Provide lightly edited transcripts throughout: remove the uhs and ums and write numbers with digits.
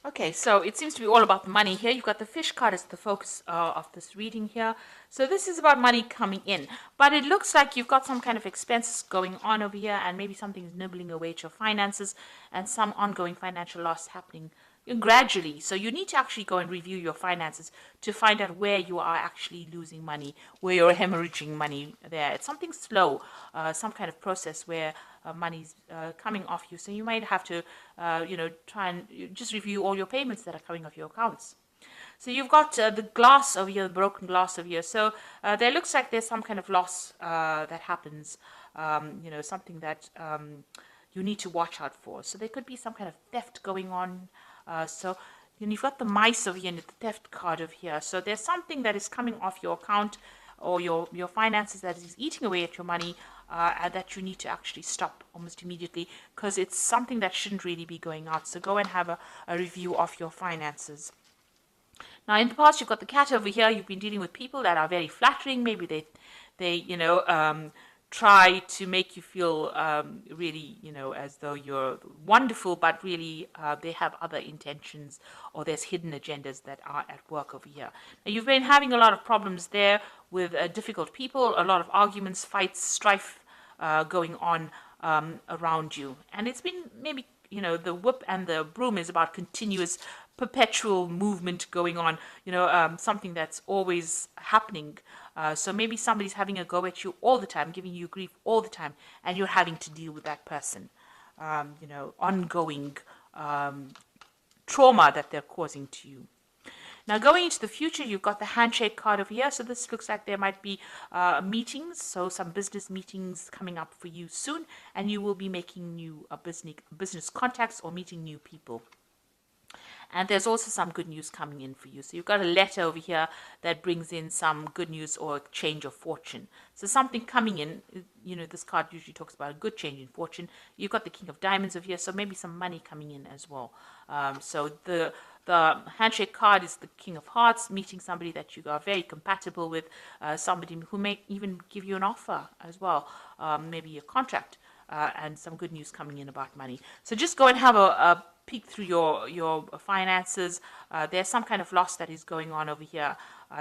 Okay, so it seems to be all about the money here. You've got the fish card as the focus of this reading here. So this is about money coming in. But it looks like you've got some kind of expenses going on over here, and maybe something's nibbling away at your finances and some ongoing financial loss happening gradually. So you need to actually go and review your finances to find out where you are actually losing money, where you're hemorrhaging money there. It's something slow, some kind of process where money's coming off you. So you might have to, try and just review all your payments that are coming off your accounts. So you've got the glass over here, the broken glass over here. So there looks like there's some kind of loss that happens, something that you need to watch out for. So there could be some kind of theft going on. You've got the mice over here and the theft card over here. So there's something that is coming off your account or your finances that is eating away at your money, and that you need to actually stop almost immediately, because it's something that shouldn't really be going out. So go and have a review of your finances. Now, in the past, you've got the cat over here. You've been dealing with people that are very flattering. Maybe they try to make you feel really, as though you're wonderful, but really they have other intentions, or there's hidden agendas that are at work over here. Now, you've been having a lot of problems there with difficult people, a lot of arguments, fights, strife going on around you. And it's been maybe, the whip and the broom is about continuous, perpetual movement going on, something that's always happening. So maybe somebody's having a go at you all the time, giving you grief all the time, and you're having to deal with that person. Ongoing trauma that they're causing to you. Now, going into the future, you've got the handshake card over here. So this looks like there might be meetings, so some business meetings coming up for you soon, and you will be making new business contacts or meeting new people. And there's also some good news coming in for you. So you've got a letter over here that brings in some good news or a change of fortune. So something coming in, this card usually talks about a good change in fortune. You've got the King of Diamonds over here, so maybe some money coming in as well. So the handshake card is the King of Hearts, meeting somebody that you are very compatible with, somebody who may even give you an offer as well, maybe a contract, and some good news coming in about money. So just go and have a peek through your finances. There's some kind of loss that is going on over here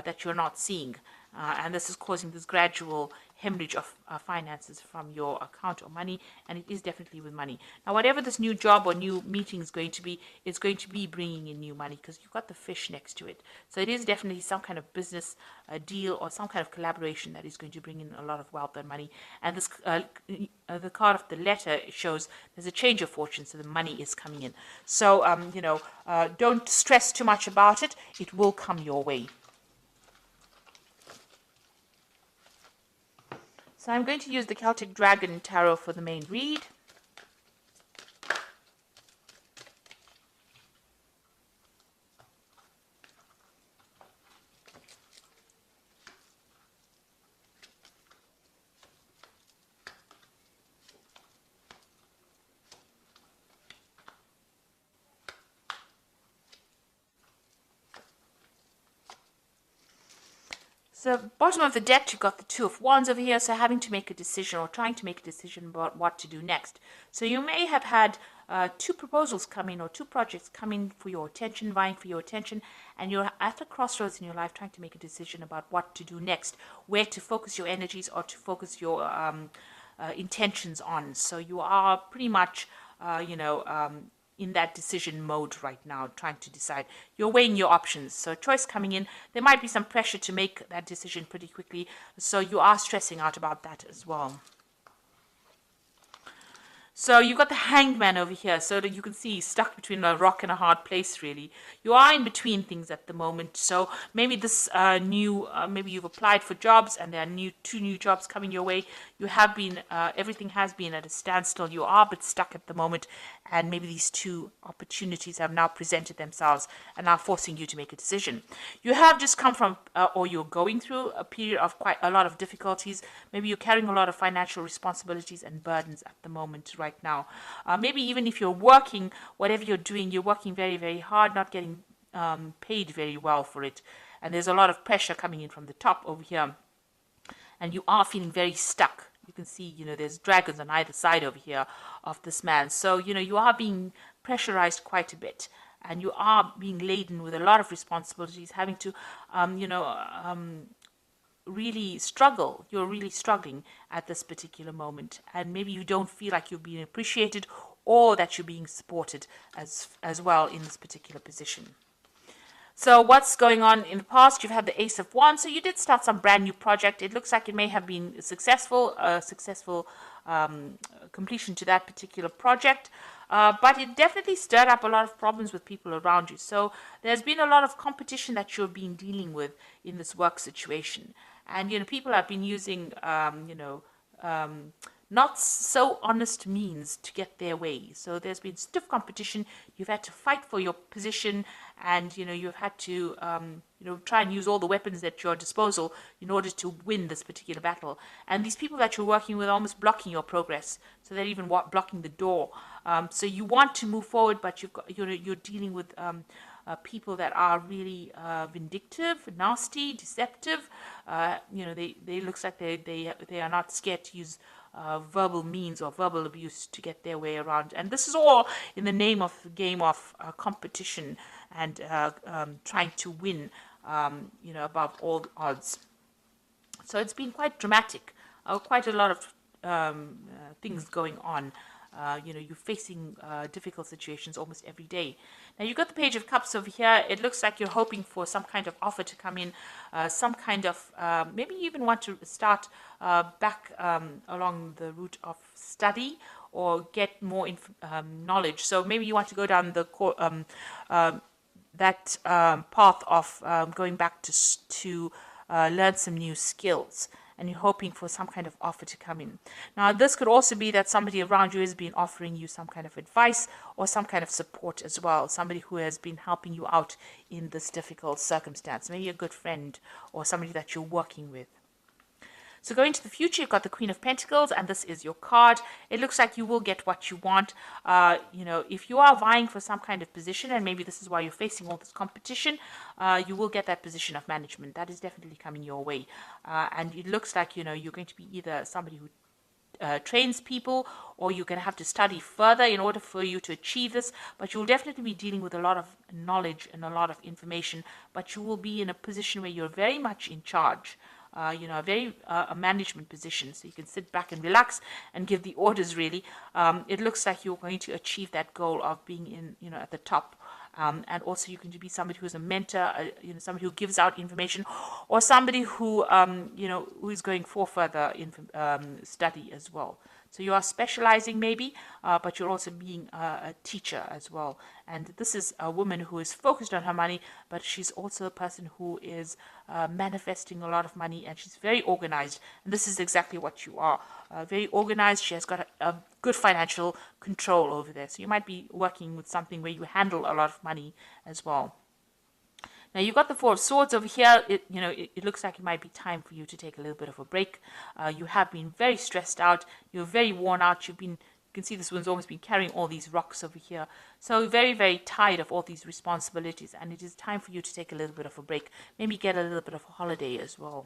that you're not seeing. And this is causing this gradual hemorrhage of finances from your account or money, and it is definitely with money. Now, whatever this new job or new meeting is going to be, it's going to be bringing in new money, because you've got the fish next to it. So it is definitely some kind of business deal or some kind of collaboration that is going to bring in a lot of wealth and money. And this the card of the letter shows there's a change of fortune, so the money is coming in. So, don't stress too much about it. It will come your way. So I'm going to use the Celtic Dragon Tarot for the main read. So bottom of the deck, you've got the Two of Wands over here, so having to make a decision or trying to make a decision about what to do next. So you may have had two proposals come in or two projects come in for your attention, vying for your attention, and you're at a crossroads in your life trying to make a decision about what to do next, where to focus your energies or to focus your intentions on. So you are pretty much, in that decision mode right now, trying to decide. You're weighing your options. So choice coming in. There might be some pressure to make that decision pretty quickly. So you are stressing out about that as well. So you've got the Hanged Man over here, so that you can see he's stuck between a rock and a hard place, really. You are in between things at the moment. So maybe this maybe you've applied for jobs and there are two new jobs coming your way. You have been, everything has been at a standstill. You are a bit stuck at the moment, and maybe these two opportunities have now presented themselves and are forcing you to make a decision. You have just come from, or you're going through a period of quite a lot of difficulties. Maybe you're carrying a lot of financial responsibilities and burdens at the moment right now. Maybe even if you're working, whatever you're doing, you're working very, very hard, not getting paid very well for it. And there's a lot of pressure coming in from the top over here. And you are feeling very stuck. You can see, there's dragons on either side over here of this man. So, you are being pressurized quite a bit. and you are being laden with a lot of responsibilities, having to, really struggle. You're really struggling at this particular moment, and maybe you don't feel like you're being appreciated or that you're being supported as well in this particular position. So what's going on in the past? You've had the Ace of Wands, so you did start some brand new project. It looks like it may have been successful, completion to that particular project. But it definitely stirred up a lot of problems with people around you. So there's been a lot of competition that you're being dealing with in this work situation. And, people have been using, not so honest means to get their way. So there's been stiff competition. You've had to fight for your position, and you've had to try and use all the weapons at your disposal in order to win this particular battle. And these people that you're working with are almost blocking your progress, so they're even blocking the door. So you want to move forward, but you're dealing with people that are really vindictive, nasty, deceptive. They looks like they are not scared to use verbal means or verbal abuse to get their way around. And this is all in the name of the game of competition and trying to win, above all odds. So it's been quite dramatic, quite a lot of things going on. You're facing difficult situations almost every day. Now you've got the Page of Cups over here. It looks like you're hoping for some kind of offer to come in, some kind of, maybe you even want to start back along the route of study or get more knowledge. So maybe you want to go down the path of going back to learn some new skills, and you're hoping for some kind of offer to come in. Now, this could also be that somebody around you has been offering you some kind of advice or some kind of support as well, somebody who has been helping you out in this difficult circumstance, maybe a good friend or somebody that you're working with. So going to the future, you've got the Queen of Pentacles, and this is your card. It looks like you will get what you want. If you are vying for some kind of position, and maybe this is why you're facing all this competition, you will get that position of management. That is definitely coming your way. And it looks like, you're going to be either somebody who trains people, or you're going to have to study further in order for you to achieve this, but you'll definitely be dealing with a lot of knowledge and a lot of information, but you will be in a position where you're very much in charge. A management position, so you can sit back and relax and give the orders, really. It looks like you're going to achieve that goal of being at the top. And also you're going to be somebody who's a mentor, somebody who gives out information, or somebody who, who is going for further study as well. So you are specializing maybe, but you're also being a teacher as well. And this is a woman who is focused on her money, but she's also a person who is manifesting a lot of money, and she's very organized. And this is exactly what you are. Very organized. She has got a good financial control over there. So you might be working with something where you handle a lot of money as well. Now you've got the Four of Swords over here. It looks like it might be time for you to take a little bit of a break. You have been very stressed out. You're very worn out. You can see this one's almost been carrying all these rocks over here. So very, very tired of all these responsibilities, and it is time for you to take a little bit of a break. Maybe get a little bit of a holiday as well.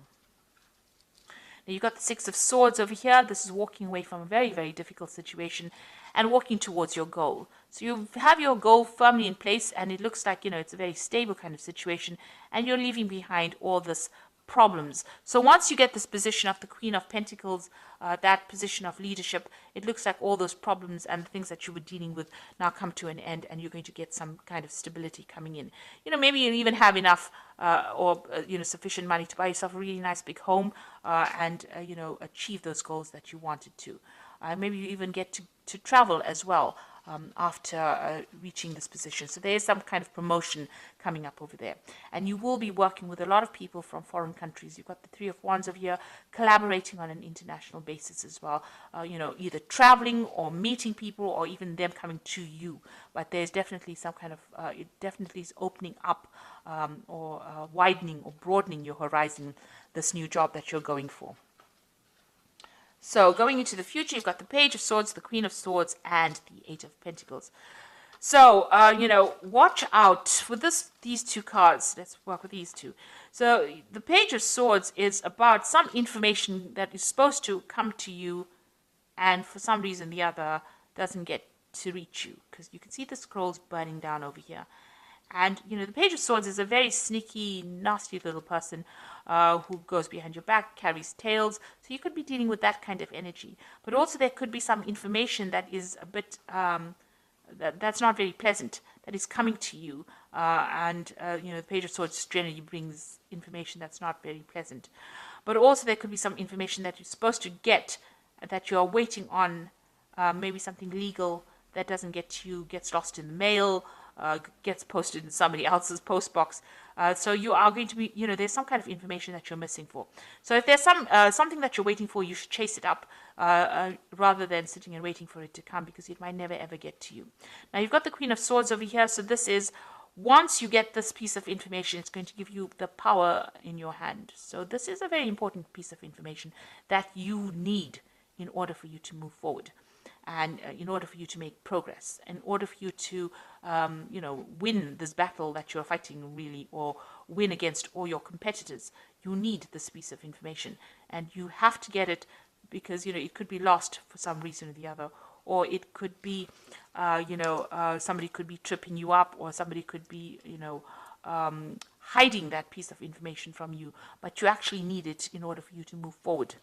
Now you've got the Six of Swords over here. This is walking away from a very, very difficult situation and walking towards your goal. So you have your goal firmly in place, and it looks like, it's a very stable kind of situation, and you're leaving behind all this problems. So once you get this position of the Queen of Pentacles, that position of leadership, it looks like all those problems and the things that you were dealing with now come to an end, and you're going to get some kind of stability coming in. Maybe you even have enough sufficient money to buy yourself a really nice big home, and achieve those goals that you wanted to. Maybe you even get to travel as well after reaching this position. So there is some kind of promotion coming up over there. And you will be working with a lot of people from foreign countries. You've got the Three of Wands over here, collaborating on an international basis as well. Either traveling or meeting people, or even them coming to you. But there's definitely some kind of, it definitely is opening up or widening or broadening your horizon, this new job that you're going for. So going into the future, you've got the Page of Swords, the Queen of Swords, and the Eight of Pentacles. So, watch out for these two cards. Let's work with these two. So the Page of Swords is about some information that is supposed to come to you, and for some reason or the other doesn't get to reach you, because you can see the scrolls burning down over here. And, you know, the Page of Swords is a very sneaky, nasty little person who goes behind your back, carries tales. So you could be dealing with that kind of energy. But also there could be some information that is a bit, that's not very pleasant, that is coming to you. You know, the Page of Swords generally brings information that's not very pleasant. But also there could be some information that you're supposed to get, that you're waiting on, maybe something legal that doesn't get to you, gets lost in the mail, gets posted in somebody else's post box. So you are going to be, you know, there's some kind of information that you're missing for. So if there's something that you're waiting for, you should chase it up rather than sitting and waiting for it to come, because it might never ever get to you. Now you've got the Queen of Swords over here. So this is, once you get this piece of information, it's going to give you the power in your hand. So this is a very important piece of information that you need in order for you to move forward. And in order for you to make progress, in order for you to, you know, win this battle that you're fighting, really, or win against all your competitors, you need this piece of information. And you have to get it, because, you know, it could be lost for some reason or the other, or it could be, you know, somebody could be tripping you up, or somebody could be, you know, hiding that piece of information from you. But you actually need it in order for you to move forward.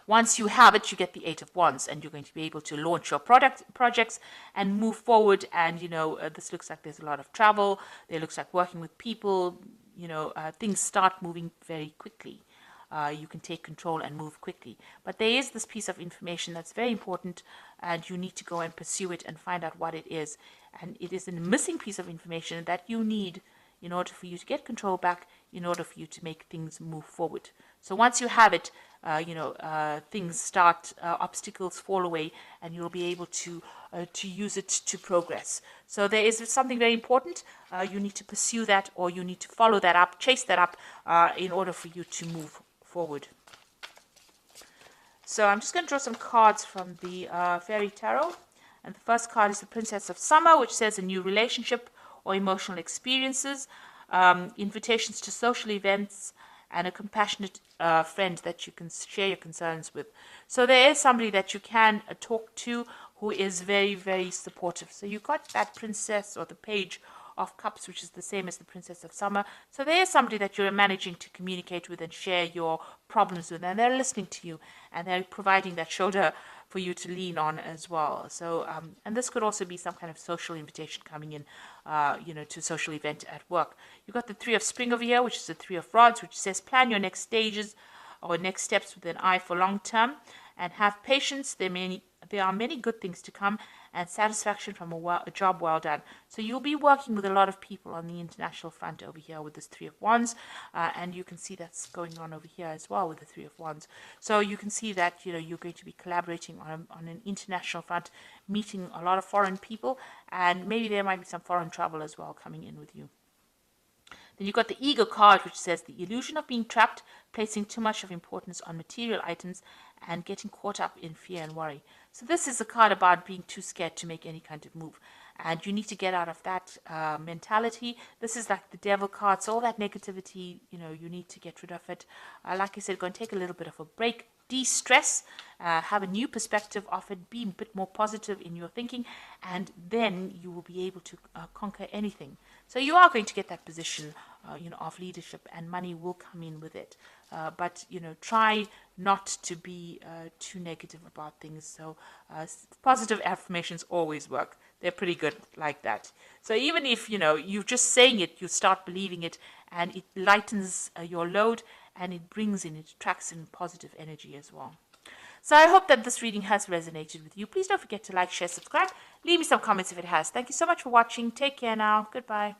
Once you have it, you get the Eight of Wands, and you're going to be able to launch your projects and move forward. And, you know, this looks like there's a lot of travel. It looks like working with people. You know, things start moving very quickly. You can take control and move quickly. But there is this piece of information that's very important, and you need to go and pursue it and find out what it is. And it is a missing piece of information that you need in order for you to get control back, in order for you to make things move forward. So once you have it, you know, things start, obstacles fall away, and you'll be able to use it to progress. So there is something very important. You need to pursue that, or you need to follow that up, chase that up, in order for you to move forward. So I'm just going to draw some cards from the Fairy Tarot. And the first card is the Princess of Summer, which says a new relationship or emotional experiences, invitations to social events, and a compassionate friend that you can share your concerns with. So there is somebody that you can talk to who is very, very supportive. So you got that Princess, or the Page of Cups, which is the same as the Princess of Summer. So there is somebody that you're managing to communicate with and share your problems with, and they're listening to you, and they're providing that shoulder for you to lean on as well. So, and this could also be some kind of social invitation coming in, you know, to a social event at work. You've got the Three of Spring over here, which is the Three of Rods, which says plan your next stages or next steps with an eye for long term, and have patience. There are many good things to come, and satisfaction from a job well done. So you'll be working with a lot of people on the international front over here with this Three of Wands, and you can see that's going on over here as well with the Three of Wands. So you can see that, you know, you're going to be collaborating on an international front, meeting a lot of foreign people, and maybe there might be some foreign travel as well coming in with you. Then you've got the Ego card, which says the illusion of being trapped, placing too much of importance on material items, and getting caught up in fear and worry. So this is a card about being too scared to make any kind of move. And you need to get out of that mentality. This is like the Devil card. So all that negativity, you know, you need to get rid of it. Like I said, go and take a little bit of a break. De-stress, have a new perspective of it, be a bit more positive in your thinking, and then you will be able to conquer anything. So you are going to get that position, you know, of leadership, and money will come in with it. But, you know, try not to be too negative about things. So positive affirmations always work. They're pretty good like that. So even if, you know, you're just saying it, you start believing it, and it lightens your load, and it brings in, it attracts in positive energy as well. So I hope that this reading has resonated with you. Please don't forget to like, share, subscribe. Leave me some comments if it has. Thank you so much for watching. Take care now. Goodbye.